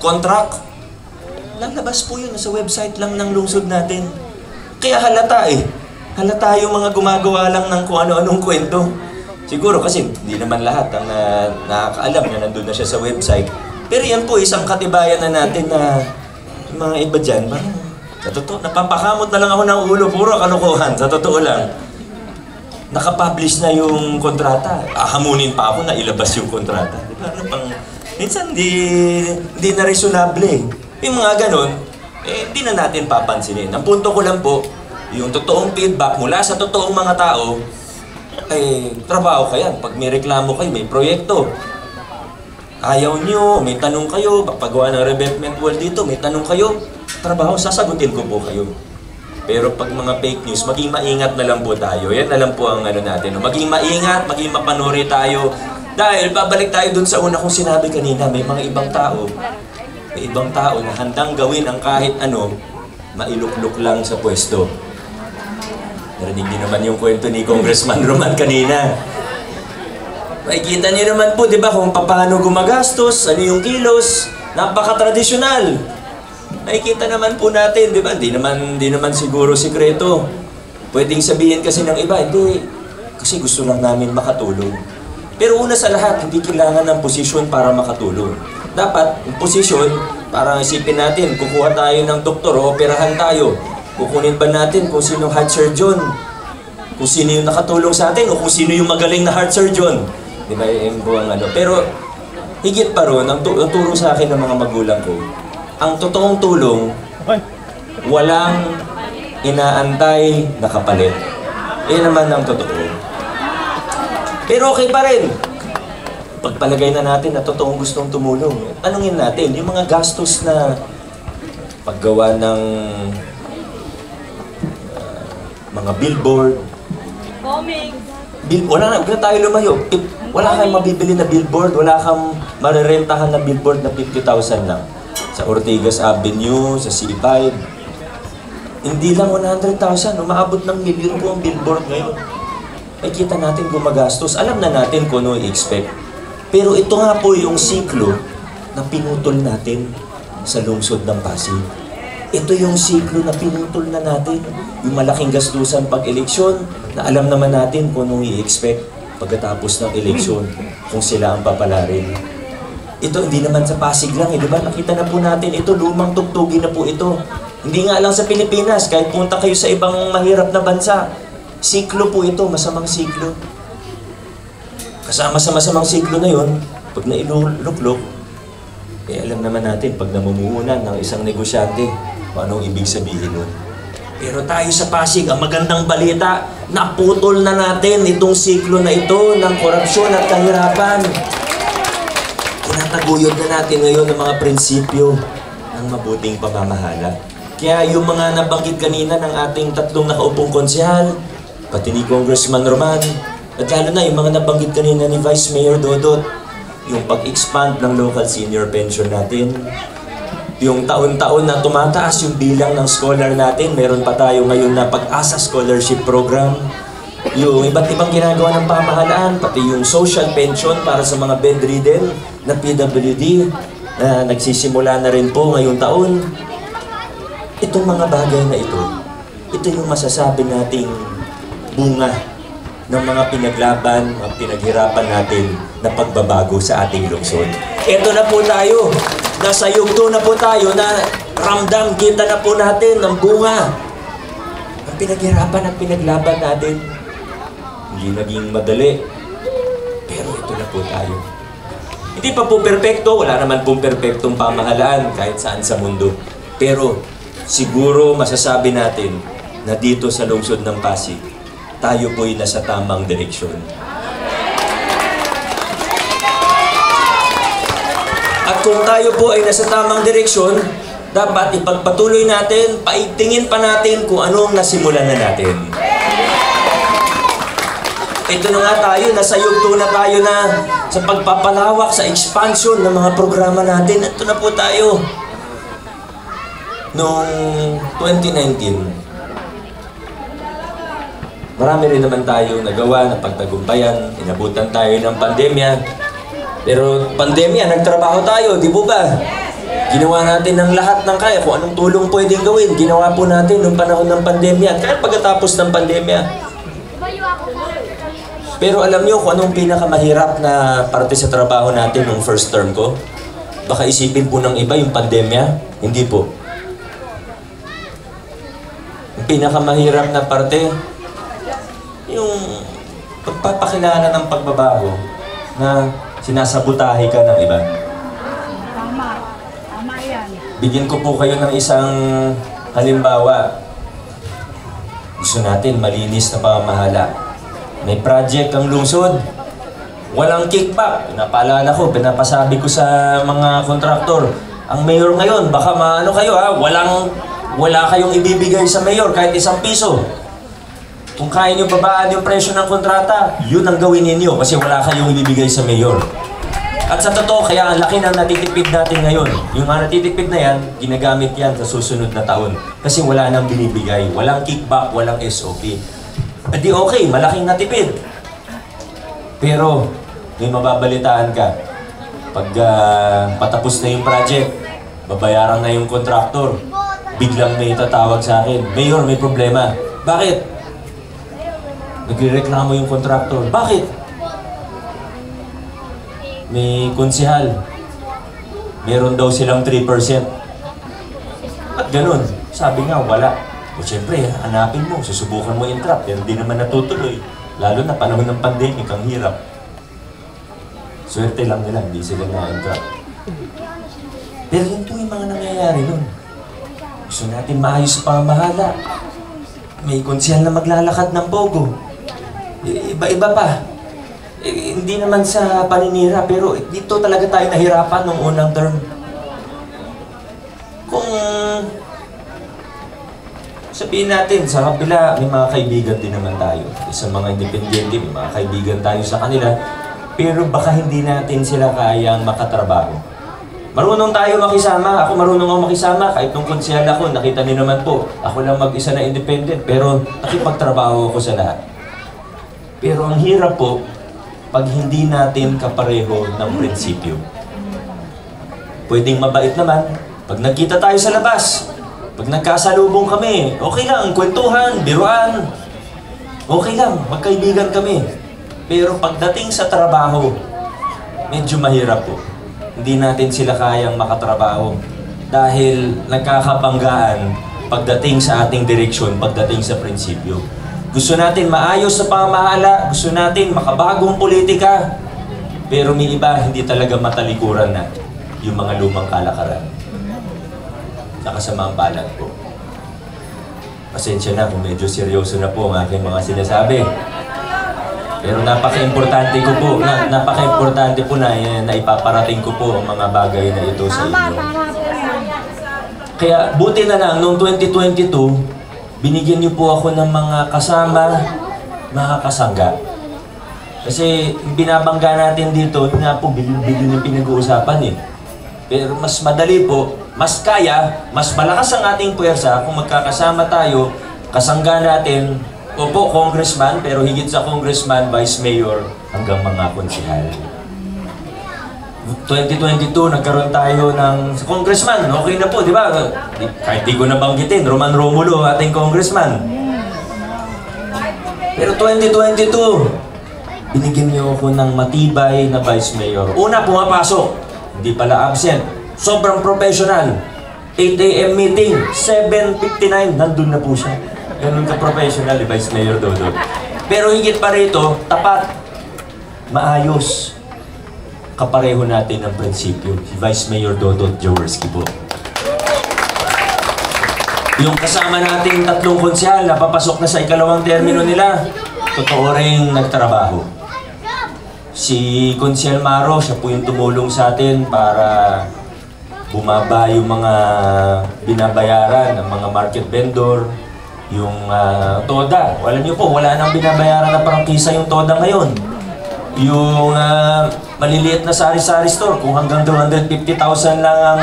contract. Lalabas po yun sa website lang ng lungsod natin. Kaya halata eh. Halata yung mga gumagawa lang ng kung ano-anong kwento. Siguro kasi hindi naman lahat ang nakakaalam na nandun na siya sa website. Pero yan po isang katibayan na natin na yung mga iba dyan, sa totoo, napapakamot na lang ako ng ulo, puro kalokohan, sa totoo lang. Nakapublish na yung kontrata. Hamunin pa ako na ilabas yung kontrata. Di ba? Ano pang, minsan di na reasonable. Yung mga ganon, di na natin papansinin. Ang punto ko lang po, yung totoong feedback mula sa totoong mga tao, trabaho kayo. Pag may reklamo kayo, may proyekto. Ayaw nyo, may tanong kayo, paggawa ng revetment wall dito, may tanong kayo, trabaho, sasagutin ko po kayo. Pero pag mga fake news, maging maingat na lang po tayo. Yan na lang po ang ano natin. Maging maingat, maging mapanuri tayo. Dahil babalik tayo dun sa una kong sinabi kanina, may mga ibang tao, na handang gawin ang kahit ano, mailukluk lang sa pwesto. Narinig din naman yung kwento ni Congressman Roman kanina. Makikita niyo naman po, di ba, kung paano gumagastos, ano yung kilos, napaka-tradisyonal. Makikita naman po natin, di ba, di naman siguro sikreto. Pwedeng sabihin kasi ng iba, hindi, kasi gusto lang namin makatulong. Pero una sa lahat, hindi kailangan ng posisyon para makatulong. Dapat, yung posisyon, parang isipin natin, kukuha tayo ng doktor o operahan tayo. Kukunin ba natin kung sino heart surgeon? Kung sino yung nakatulong sa atin o kung sino yung magaling na heart surgeon? Di ba yung buwang ano? Pero higit pa ron, ang turo sa akin ng mga magulang ko, ang totoong tulong, walang inaantay na kapalit. Yan naman ang totoo. Pero okay pa rin. Pagpalagay na natin na totoong gustong tumulong, tanungin natin, yung mga gastos na paggawa ng mga billboard, wala na tayo lumayo. Wala kang mabibili na billboard, wala kang marerentahan na billboard na 50,000 lang. Sa Ortigas Avenue, sa C5. Hindi lang 100,000, umaabot ng milyon po ang billboard ngayon. Ay kita natin gumagastos, alam na natin kung ano i-expect. Pero ito nga po yung siklo na pinutol natin sa lungsod ng Pasig. Ito yung siklo na pinutol na natin. Yung malaking gastusan pag-eleksyon, na alam naman natin kung anong i-expect pagkatapos ng eleksyon, kung sila ang papalarin. Ito hindi naman sa Pasig lang, di ba? Nakita na po natin, ito lumang tugtugin na po ito. Hindi nga lang sa Pilipinas, kahit punta kayo sa ibang mahirap na bansa, siklo po ito, masamang siklo. Kasama sa masamang siklo na yon, pag nailuluklok, alam naman natin, pag namumuhunan ng isang negosyante, kung anong ibig sabihin nun. Pero tayo sa Pasig, ang magandang balita, naputol na natin itong siklo na ito ng korupsyon at kahirapan. Tinataguyod na natin ngayon ang mga prinsipyo ng mabuting pamamahala. Kaya yung mga nabanggit kanina ng ating tatlong nakaupong konsehal, pati ni Congressman Roman, at lalo na yung mga nabanggit kanina ni Vice Mayor Dodot, yung pag-expand ng local senior pension natin, yung taon-taon na tumataas yung bilang ng scholar natin, meron pa tayo ngayon na Pag-asa Scholarship Program, yung iba't ibang ginagawa ng pamahalaan, pati yung social pension para sa mga bedridden na PWD na nagsisimula na rin po ngayong taon. Itong mga bagay na ito yung masasabi nating bunga ng mga pinaglaban, mga pinaghirapan natin na pagbabago sa ating lungsod. Ito na po tayo. Nasa yugto na po tayo na ramdam kita na po natin ng bunga. Ang pinaghirapan at pinaglaban natin, hindi naging madali. Pero ito na po tayo. Hindi pa po perpekto, wala naman pong perpektong pamahalaan kahit saan sa mundo. Pero siguro masasabi natin na dito sa lungsod ng Pasig, tayo po'y nasa tamang direksyon. At kung tayo po ay nasa tamang direksyon, dapat ipagpatuloy natin, paigtingin pa natin kung anong nasimulan na natin. Ito na nga tayo, nasa yugto na tayo na sa pagpapalawak, sa expansion ng mga programa natin. Ito na po tayo. Noong 2019, marami rin naman tayo nagawa na pagtagumpayan, inabutan tayo ng pandemya. Pero pandemya, nagtrabaho tayo, di po ba? Ginawa natin ng lahat ng kaya. Kung anong tulong pwedeng gawin, ginawa po natin noong panahon ng pandemya. Kaya pagkatapos ng pandemya. Pero alam niyo kung anong pinakamahirap na parte sa trabaho natin nung first term ko? Baka isipin po ng iba yung pandemya. Hindi po. Ang pinakamahirap na parte, yung pagpapakilala ng pagbabago na sinasabutahe ka ng iba. Tama yan. Bigyan ko po kayo ng isang halimbawa. Gusto natin malinis na pamamahala. May project ang lungsod. Walang kickback. Pinapaalala ko, pinapasabi ko sa mga kontraktor. Ang mayor ngayon, baka maano kayo ha, wala kayong ibibigay sa mayor kahit 1 piso. Kung kaya nyo babaan yung presyo ng kontrata, yun ang gawin ninyo kasi wala kayong ibibigay sa mayor. At sa totoo, kaya ang laki ng natitipid natin ngayon. Yung mga natitipid na yan, ginagamit yan sa susunod na taon. Kasi wala nang binibigay. Walang kickback, walang SOP. At di okay, malaking natipid. Pero, may mababalitaan ka. Pag patapos na yung project, babayaran na yung kontraktor, biglang may tatawag sa akin, Mayor, may problema. Bakit? Nagrereklamo yung kontraktor. Bakit? May konsehal. Meron daw silang 3%. At ganun. Sabi nga, wala. O siyempre, hanapin mo, susubukan mo i-entrap. Pero di naman natutuloy. Lalo na panahon ng pandemic, ang hirap. Swerte lang nila, hindi sila na-entrap. Pero yun po yung mga nangyayari nun. Gusto natin maayos sa pamamahala. May konsehal na maglalakad ng pogo. Iba-iba pa. Hindi naman sa paninira, pero dito talaga tayo nahirapan nung unang term. Kung sabihin natin, sa kabila, may mga kaibigan din naman tayo. Sa mga independyente, may mga kaibigan tayo sa kanila. Pero baka hindi natin sila kayang makatrabaho. Marunong tayo makisama. Ako marunong ako makisama. Kahit nung konsehal ako, nakita niyo naman po, ako lang mag-isa na independent. Pero nakipagtrabaho ako sa lahat. Pero ang hirap po, pag hindi natin kapareho ng prinsipyo. Pwedeng mabait naman. Pag nagkita tayo sa labas, pag nagkasalubong kami, okay lang, kwentuhan, biruan. Okay lang, magkaibigan kami. Pero pagdating sa trabaho, medyo mahirap po. Hindi natin sila kayang makatrabaho. Dahil nagkakabanggaan pagdating sa ating direksyon, pagdating sa prinsipyo. Gusto natin maayos sa pamamahala, gusto natin makabagong politika, pero may iba hindi talaga matalikuran na yung mga lumang kalakaran. Nakasama ang palad po. Pasensya na kung medyo seryoso na po ang aking mga sinasabi. Pero napaka-importante ko po, napaka-importante po na ipaparating ko po ang mga bagay na ito sa inyo. Kaya buti na lang, noong 2022, binigyan niyo po ako ng mga kasama, mga kasangga. Kasi binabangga natin dito, nga po, bilin yung pinag-uusapan eh. Pero mas madali po, mas kaya, mas malakas ang ating puwersa kung magkakasama tayo, kasangga natin, opo, congressman, pero higit sa congressman, vice mayor, hanggang mga konsehal. 2022, nagkaroon tayo ng congressman. Okay na po, di ba? Kahit di ko nabanggitin, Roman Romulo, ating congressman. Pero 2022, binigyan niyo ako ng matibay na vice mayor. Una, pumapasok. Hindi pala absent. Sobrang professional. 8 a.m. meeting, 7:59, nandun na po siya. Ganun ka-professional, Vice Mayor Dodot. Pero higit pa rito, tapat, maayos. Kapareho natin ang prinsipyo. Si Vice Mayor Dodot Jaworski po. Yung kasama nating 3 konsehal na papasok na sa ikalawang termino nila, totoo ring nagtrabaho. Si Konsehal Maro, siya po yung tumulong sa atin para bumaba yung mga binabayaran ng mga market vendor, yung TODA. Alam niyo po, wala nang binabayaran na prangkisa yung TODA ngayon. Yung maliliit na sari-sari store, kung hanggang 250,000 lang ang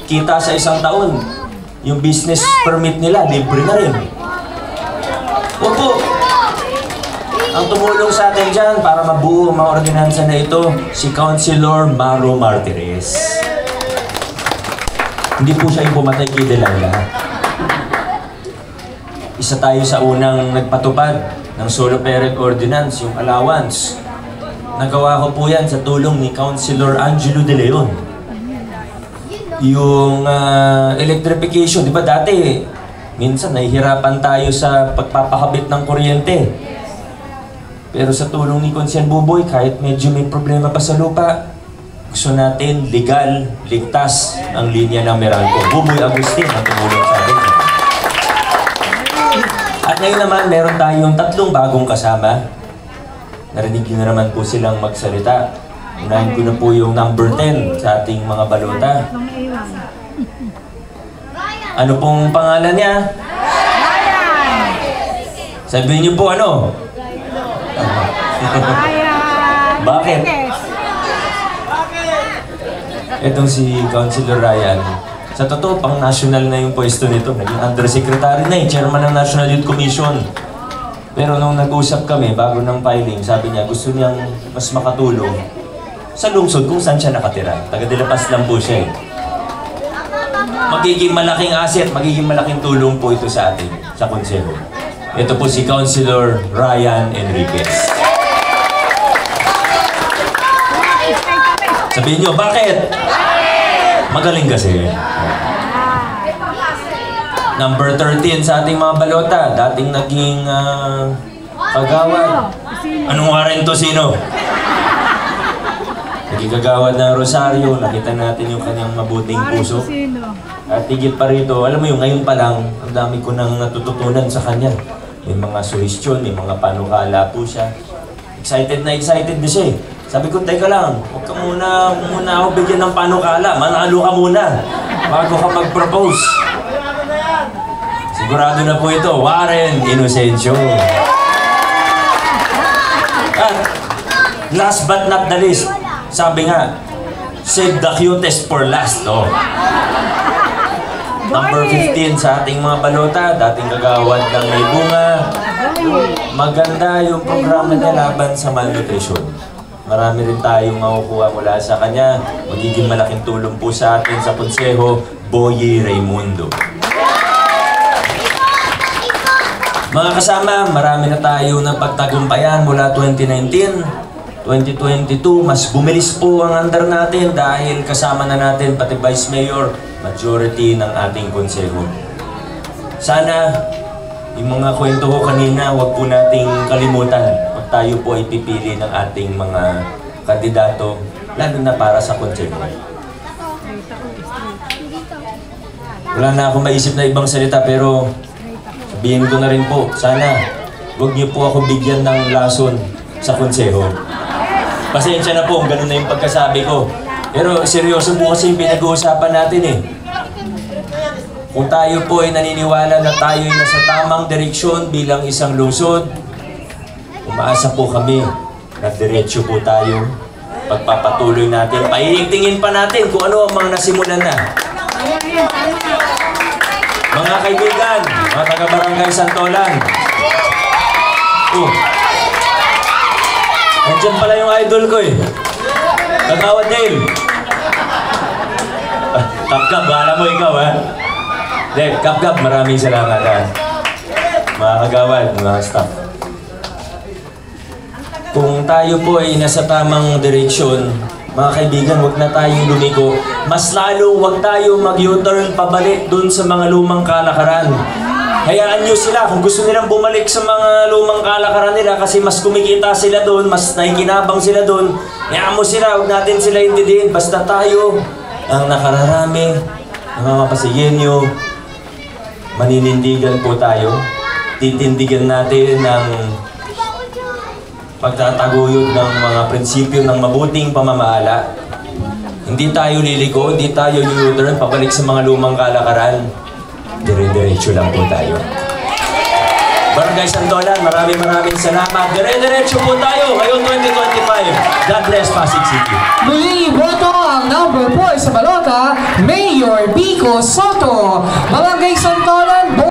kita sa isang taon, yung business permit nila, libre na rin. Opo. Ang tumulong sa atin dyan para mabuo ang mga ordinansa na ito, si Councilor Maro Martires. Hindi po siya yung pumatay kay Delilah. Isa tayo sa unang nagpatupad ng Solo Parent Ordinance, yung allowance. Nagawa ko po yan sa tulong ni Councilor Angelo De Leon. Yung electrification, di ba dati, minsan nahihirapan tayo sa pagpapakabit ng kuryente. Pero sa tulong ni Consiel Buboy, kahit medyo may problema pa sa lupa, gusto natin legal, ligtas ang linya ng Meralco. Buboy Agustin ang tumulong sa atin. At ngayon naman, meron tayong 3 bagong kasama. Narinig nyo na naman po silang magsalita. Unahin ko na po yung number 10 sa ating mga balota. Ano pong pangalan niya? Sabihin niyo po ano? Bakit? Itong si Councilor Ryan, sa totoo, pang national na yung pwesto nito. Naging undersecretary na chairman ng National Youth Commission. Pero nung nag-usap kami, bago ng filing, sabi niya gusto niyang mas makatulong sa lungsod kung saan siya nakatira. Taga De La Paz lang po siya eh. Magiging malaking asset, magiging malaking tulong po ito sa atin, sa konseho. Ito po si Councilor Ryan Enriquez. Sabihin niyo, bakit? Magaling kasi. Number 13 sa ating mga balota, dating naging kagawad. Anong waren to, sino? Naging kagawad ng Rosario, nakita natin yung kanyang mabuting puso. At higit pa rito, alam mo yung ngayon pa lang, ang dami ko nang natututunan sa kanya. May mga suhestyon, may mga panukala po siya. Excited na siya eh. Sabi ko, teka lang, huwag ka muna ako bigyan ng panukala. Manalo ka muna bago ka mag-propose. Sigurado na po ito, Warren Inocencio. At last but not the least, sabi nga, save the cutest for last. Oh. Number 15 sa ating mga balota, dating kagawad ng May Bunga. Maganda yung programa niya laban sa malnutrition. Marami rin tayong makukuha mula sa kanya. Magiging malaking tulong po sa atin sa konseho, Boye Raimundo. Mga kasama, marami na tayo ng pagtagumpayan mula 2019. 2022, mas bumilis po ang andar natin dahil kasama na natin pati Vice Mayor, majority ng ating konseho. Sana, yung mga kwento ko kanina, huwag po nating kalimutan pag tayo po ay pipili ng ating mga kandidato, lalo na para sa konseho. Wala na akong maisip na ibang salita pero sabihin ko na rin po, sana huwag niyo po ako bigyan ng lason sa konseho. Pasensya na po, ganun na yung pagkasabi ko. Pero seryoso po kasi yung pinag-uusapan natin eh. Kung tayo po ay naniniwala na tayo ay nasa tamang direksyon bilang isang lungsod, umaasa po kami na diretso po tayo. Pagpapatuloy natin, pahihintingin pa natin kung ano ang mga nasimulan na. Mga kaibigan, mga taga-barangay Santolan. Nandiyan pala yung idol ko eh. Kagawad Dale. Kap-kap, bahala mo ikaw ha. Dale, kap-kap, maraming salamat ha. Mga kagawad, mga staff. Kung tayo po ay nasa tamang direksyon, mga kaibigan, huwag na tayong lumiko. Mas lalo, huwag tayo mag-U-turn pabalik dun sa mga lumang kalakaran. Hayaan nyo sila kung gusto nilang bumalik sa mga lumang kalakaran nila kasi mas kumikita sila doon, mas nakikinabang sila doon. Hayaan mo sila, huwag natin sila intindihin. Basta tayo ang nakararami, ang mga Pasigenyo, maninindigan po tayo. Titindigan natin ang pagtataguyod ng mga prinsipyo ng mabuting pamamahala. Hindi tayo liliko, hindi tayo u-turn pabalik sa mga lumang kalakaran. Dire-diretso lang po tayo. Barangay Santolan, maraming salamat. Dire-diretso po tayo ngayong 2025. God bless Pasig City. Muli boto ang number 4 sa balota, Mayor Pico Soto. Barangay Santolan.